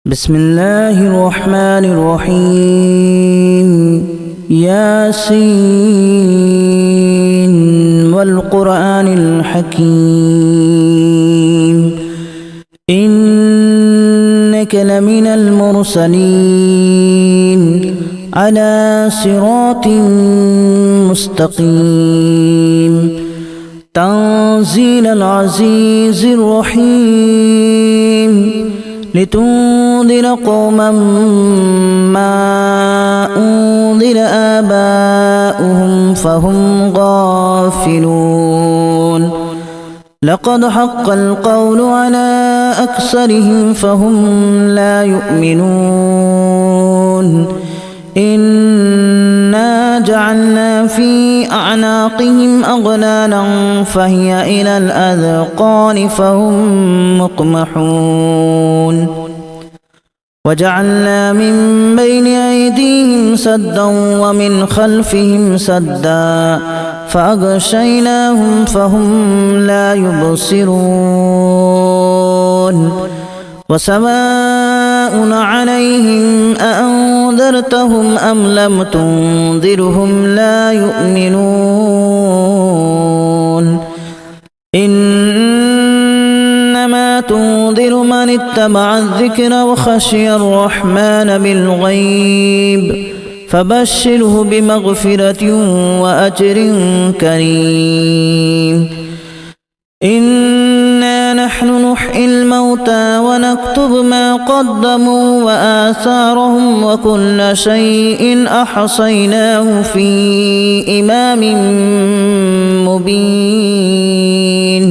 بسم الله الرحمن الرحيم ياسين والقرآن الحكيم إنك لمن المرسلين على صراط مستقيم تنزيل العزيز الرحيم لتنذر قوما ما أنذر آباؤهم فهم غافلون لقد حق القول على أكثرهم فهم لا يؤمنون إنا جعلنا في أعناقهم أغلالا فهي إلى الأذقان فهم مقمحون وجعلنا من بين أيديهم سدا ومن خلفهم سدا فأغشيناهم فهم لا يبصرون وسواء عليهم أأنذرتهم أم لم تنذرهم لا يؤمنون إنما تنذر من اتبع الذكر وخشي الرحمن بالغيب فبشره بمغفرة وأجر كريم إنا نحن نحيي الموتى ونكتب ما قدموا وآثارهم وكل شيء أحصيناه في إمام مبين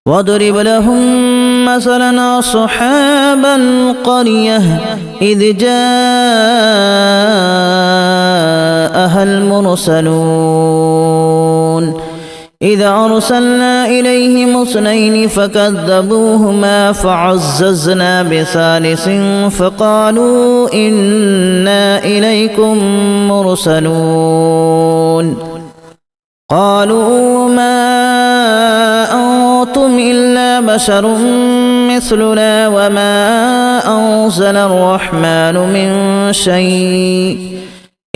واضرب لهم مثلا أصحاب القرية إذ جاءها المرسلون إذا أرسلنا إليهم اثنين فكذبوهما فعززنا بثالث فقالوا إنا إليكم مرسلون قالوا ما أنتم إلا بشر مثلنا وما أنزل الرحمن من شيء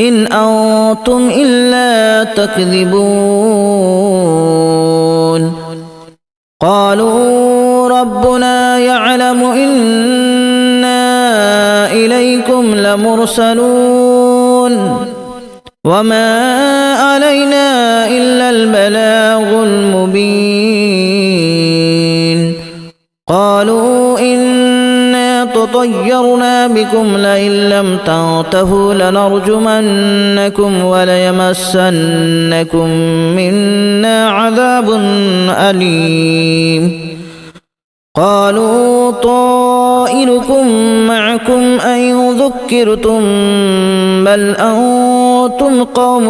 إن أنتم إلا تكذبون قالوا ربنا يعلم إنا إليكم لمرسلون وما علينا إلا البلاغ المبين قالوا إنا تطيرنا بكم لئن لم تنتهوا لنرجمنكم وليمسنكم منا عذاب أليم قالوا طائركم معكم أن ذكرتم بل أنتم قوم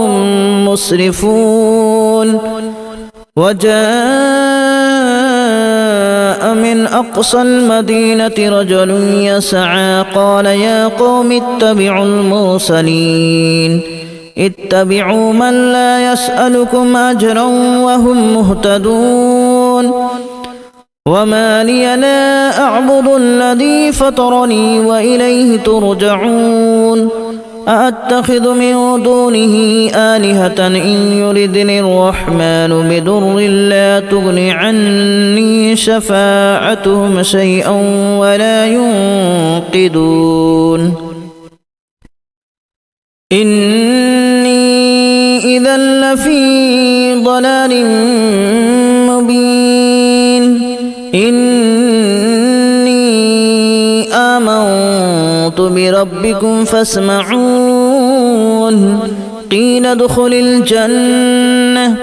مسرفون وجاء من أقصى المدينة رجل يسعى قال يا قوم اتبعوا المرسلين اتبعوا من لا يسألكم أجرا وهم مهتدون وما لي لا أعبد الذي فطرني وإليه ترجعون أأتخذ من دونه آلهة إن يردني الرحمن بضر لا تغن عني شفاعتهم شيئا ولا ينقذون إني إذا لفي ضلال مبين إني آمنت بربكم فاسمعون قيل ادخل الجنة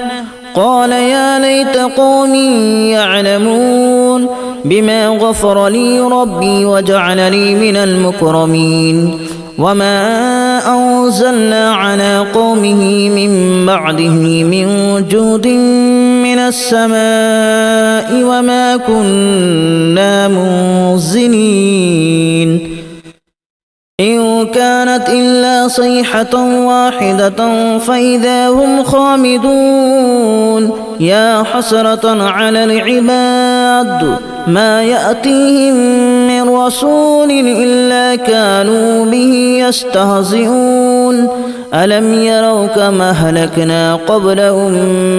قال يا ليت قومي يعلمون بما غفر لي ربي وجعلني من المكرمين وما أنزلنا على قومه من بعده من جود من السماء وما كنا منزلين إن كانت إلا صيحة واحدة فإذا هم خامدون يا حسرة على العباد ما يأتيهم من رسول إلا كانوا به يستهزئون ألم يروا كما أهلكنا قبلهم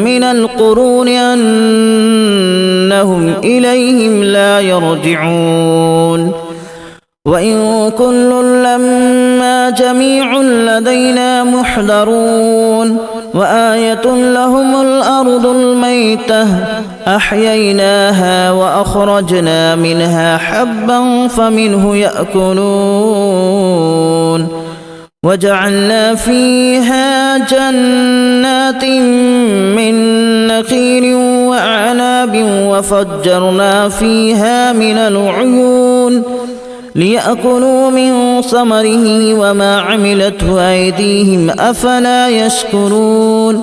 من القرون أنهم إليهم لا يرجعون وإن كل لما جميع لدينا محضرون وآية لهم الأرض الميتة أحييناها وأخرجنا منها حبا فمنه يأكلون وجعلنا فيها جنات من نخيل وأعناب وفجرنا فيها من العيون ليأكلوا من ثمره وما عملته أيديهم أفلا يشكرون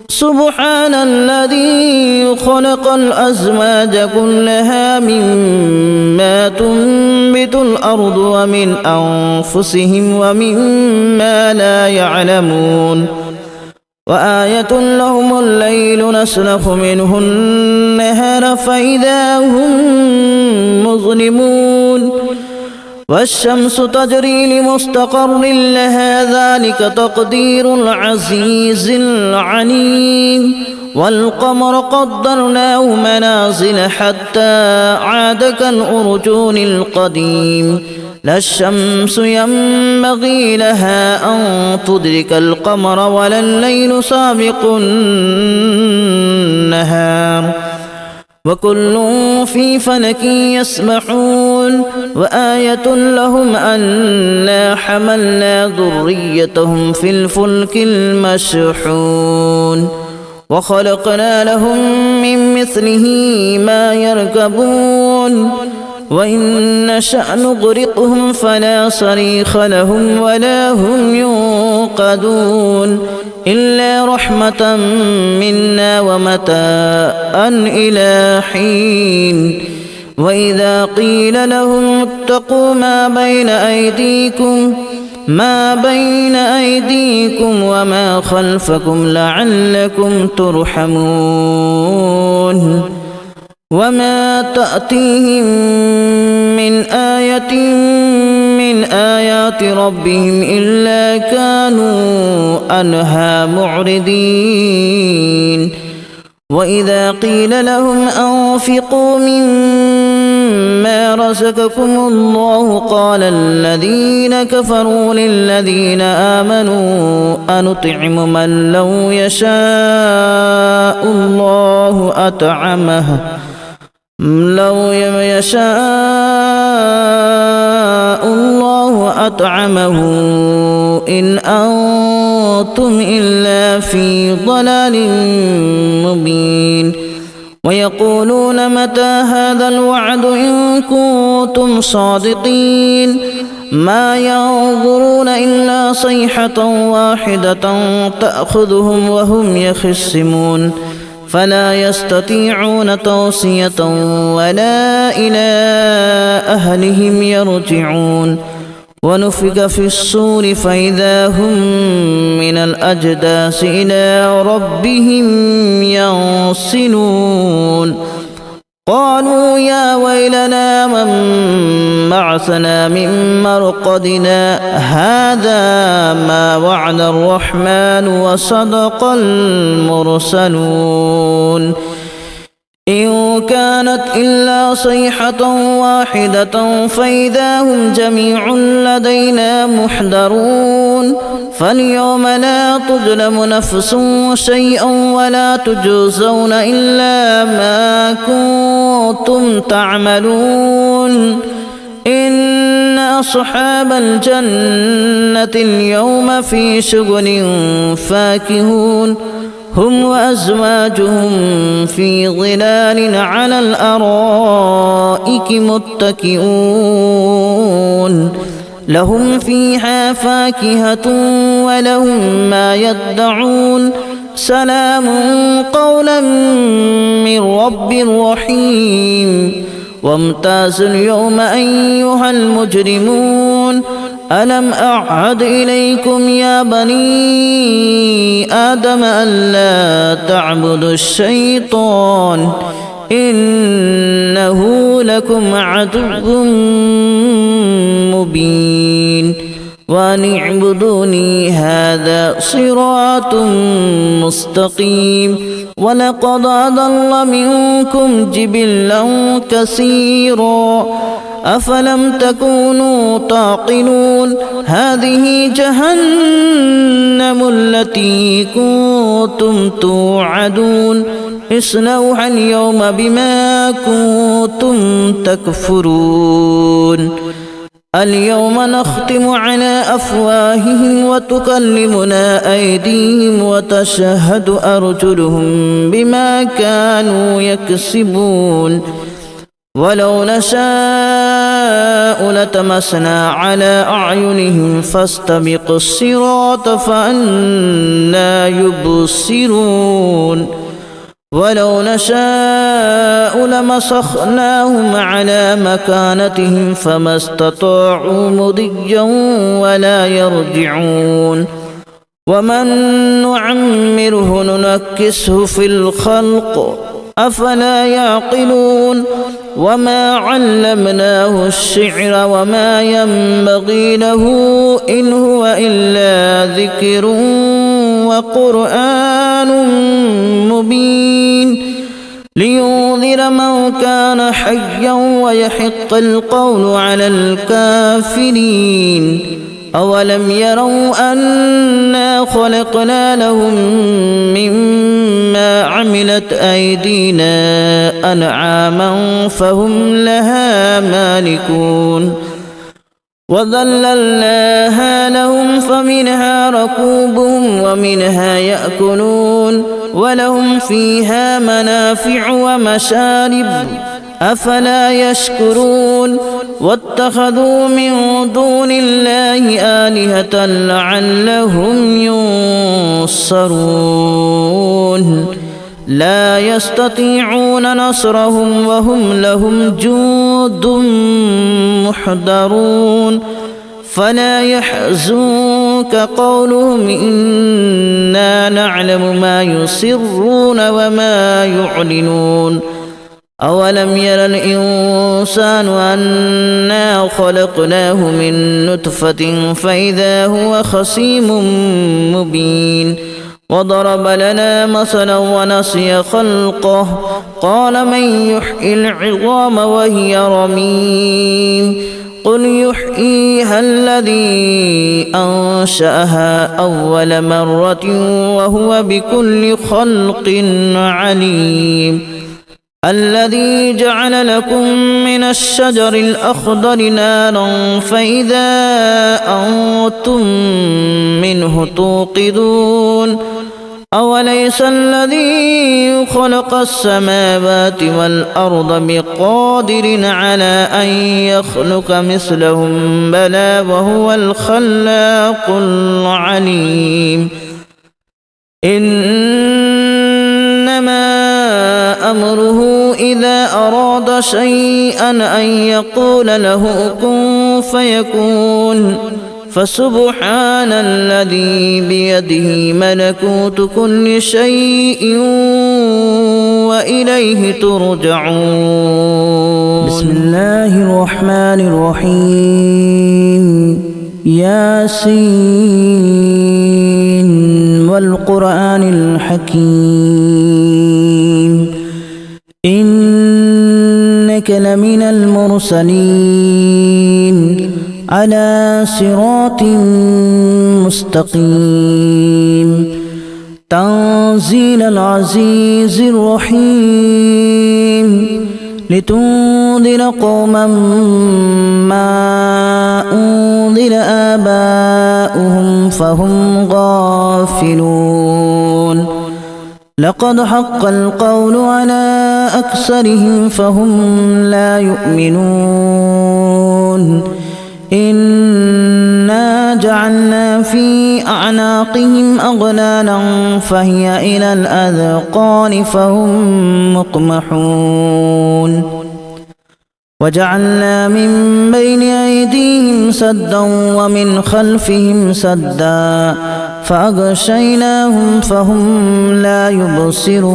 سبحان الذي خلق الأزواج كلها مما تنبت الأرض ومن أنفسهم ومما لا يعلمون وآية لهم الليل نسلخ منه النهار فإذا هم مظلمون والشمس تجري لمستقر لها ذلك تقدير العزيز العليم والقمر قدرناه منازل حتى عاد كالأرجون القديم لا الشمس ينبغي لها أن تدرك القمر ولا الليل سابق النهار وكل في فلك يسبحون وآية لهم أنا حملنا ذريتهم في الفلك المشحون وخلقنا لهم من مثله ما يركبون وإن نشأ نغرقهم فلا صريخ لهم ولا هم ينقذون إلا رحمة منا ومتاعا إلى حين وإذا قيل لهم اتقوا ما بين أيديكم وما خلفكم لعلكم ترحمون وما تأتيهم من آية من آيات ربهم إلا كانوا عنها معرضين وإذا قيل لهم أنفقوا مما رزقكم الله قال الذين كفروا للذين آمنوا أنطعم من لو يشاء الله أطعمه إن أنتم إلا في ضلال مبين ويقولون متى هذا الوعد إن كنتم صادقين ما ينظرون إلا صيحة واحدة تأخذهم وهم يخصمون فلا يستطيعون توصية ولا إلى أهلهم يرجعون ونفخ في الصور فإذا هم من الأجداث إلى ربهم ينسلون قالوا يا ويلنا من بعثنا من مرقدنا هذا ما وعد الرحمن وصدق المرسلون إن كانت إلا صيحة واحدة فإذا هم جميع لدينا محضرون فاليوم لا تظلم نفس شيئا ولا تجزون إلا ما كنتم تعملون إن أصحاب الجنة اليوم في شغل فاكهون هم وأزواجهم في ظلال على الأرائك متكئون لهم فيها فاكهة ولهم ما يدعون سلام قولا من رب رحيم وامتازوا اليوم أيها المجرمون ألم أعهد إليكم يا بني آدم ألا تعبدوا الشيطان إنه لكم عدو مبين وأن اعبدوني هذا صراط مستقيم ولقد أضل منكم جبلا كثيرا أفلم تكونوا تعقلون هذه جهنم التي كنتم توعدون اصلوها اليوم بما كنتم تكفرون اليوم نختم على أفواههم وتكلمنا أيديهم وتشهد أرجلهم بما كانوا يكسبون ولو نشاء لتمسنا على أعينهم فاستبقوا الصراط فأنى يبصرون ولو نشاء لمسخناهم على مكانتهم فما استطاعوا مضيا ولا يرجعون ومن نعمره ننكسه في الخلق أفلا يعقلون وما علمناه الشعر وما ينبغي له إن هو إلا ذكر وقرآن مبين لينذر من كان حيا ويحق القول على الكافرين أولم يروا أنا خلقنا لهم مما عملت أيدينا أنعاما فهم لها مالكون وذللناها لهم فمنها ركوبهم ومنها يأكلون ولهم فيها منافع ومشارب أفلا يشكرون واتخذوا من دون الله آلهة لعلهم ينصرون لا يستطيعون نصرهم وهم لهم جند محضرون فلا يحزنك قولهم إنا نعلم ما يسرون وما يعلنون أولم ير الإنسان أنا خلقناه من نطفة فإذا هو خصيم مبين وضرب لنا مثلا ونسي خلقه قال من يحيي العظام وهي رميم قل يحييها الذي أنشأها أول مرة وهو بكل خلق عليم الذي جعل لكم من الشجر الأخضر نارا فإذا أنتم منه توقدون أوليس الذي خلق السماوات والأرض بقادر على أن يخلق مثلهم بلى وهو الخلاق العليم إنما أمره إذا أراد شيئا أن يقول له كن فيكون فسبحان الذي بيده ملكوت كل شيء وإليه ترجعون بسم الله الرحمن الرحيم ياسين والقرآن الحكيم إنك لمن المرسلين على صراط مستقيم تنزيل العزيز الرحيم لتنذر قوما ما أنذر آباؤهم فهم غافلون لقد حق القول على أكثرهم فهم لا يؤمنون إنا جعلنا في أعناقهم أغلالا فهي إلى الأذقان فهم مقمحون وجعلنا من بين أيديهم سدا ومن خلفهم سدا فأغشيناهم فهم لا يبصرون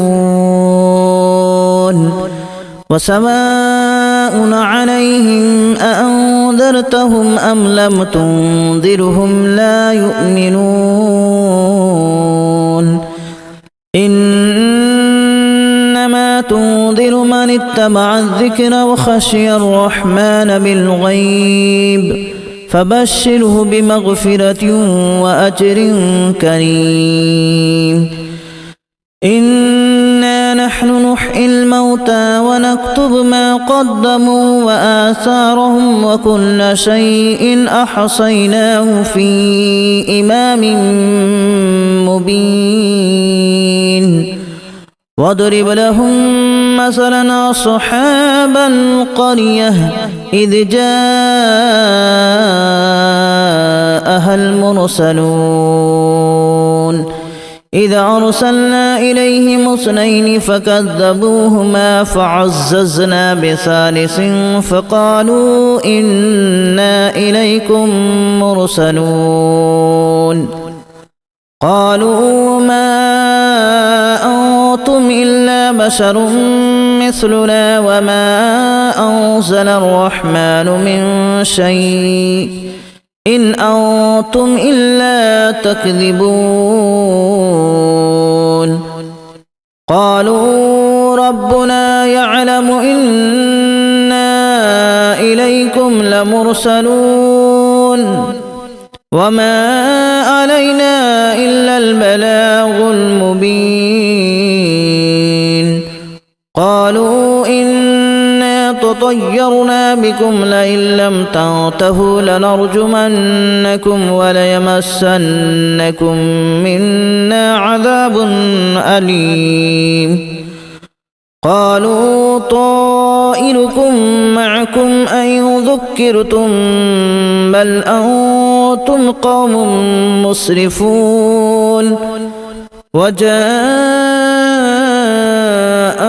وسواء عليهم أأنذرتهم أم لم تنذرهم لا يؤمنون إنما تنذر من اتبع الذكر وخشي الرحمن بالغيب فبشره بمغفرة وأجر كريم إنا نحن نحيي الموتى ونكتب ما قدموا وآثارهم وكل شيء أحصيناه في إمام مبين واضرب لهم مثلا أصحاب القرية إذ جاءها المرسلون إذ أرسلنا إليهم اثنين فكذبوهما فعززنا بثالث فقالوا إنا إليكم مرسلون قالوا ما أنتم إلا بشر مثلنا وما أنزل الرحمن من شيء إن أنتم إلا تكذبون قالوا ربنا يعلم إنا إليكم لمرسلون وما علينا إلا البلاغ المبين قالوا إنا تطيرنا بكم لئن لم تنتهوا لنرجمنكم وليمسنكم منا عذاب أليم قالوا طائركم معكم أن ذكرتم بل أنتم قوم مسرفون وجاء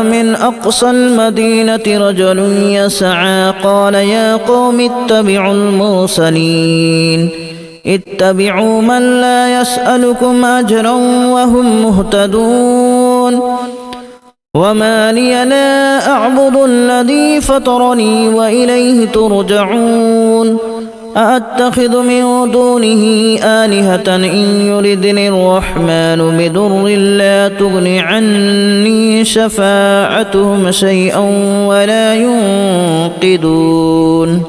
من أقصى المدينة رجل يسعى قال يا قوم اتبعوا المرسلين اتبعوا من لا يسألكم أجرا وهم مهتدون وما لي لا أعبد الذي فطرني وإليه ترجعون أأتخذ من دونه آلهة إن يردني الرحمن بضر لا تغن عني شفاعتهم شيئا ولا ينقذون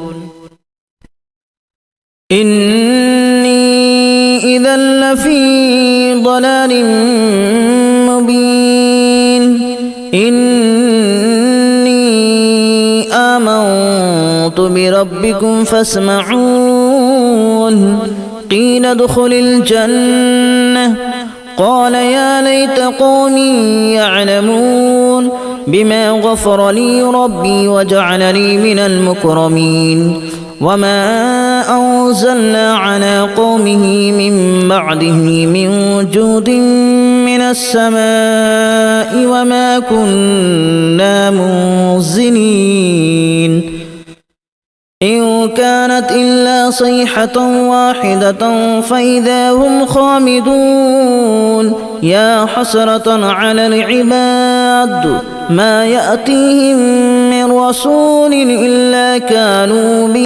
إني إذا لفي ضلال مبين إني آمنت بربكم فاسمعون قيل ادخل الجنة قال يا ليت قومي يعلمون بما غفر لي ربي وجعلني من المكرمين وما أنزلنا على قومه من بعده من جود من السماء وما كنا منزلين إن كانت إلا صيحة واحدة فإذا هم خامدون يا حسرة على العباد ما يأتيهم من رسول إلا كانوا به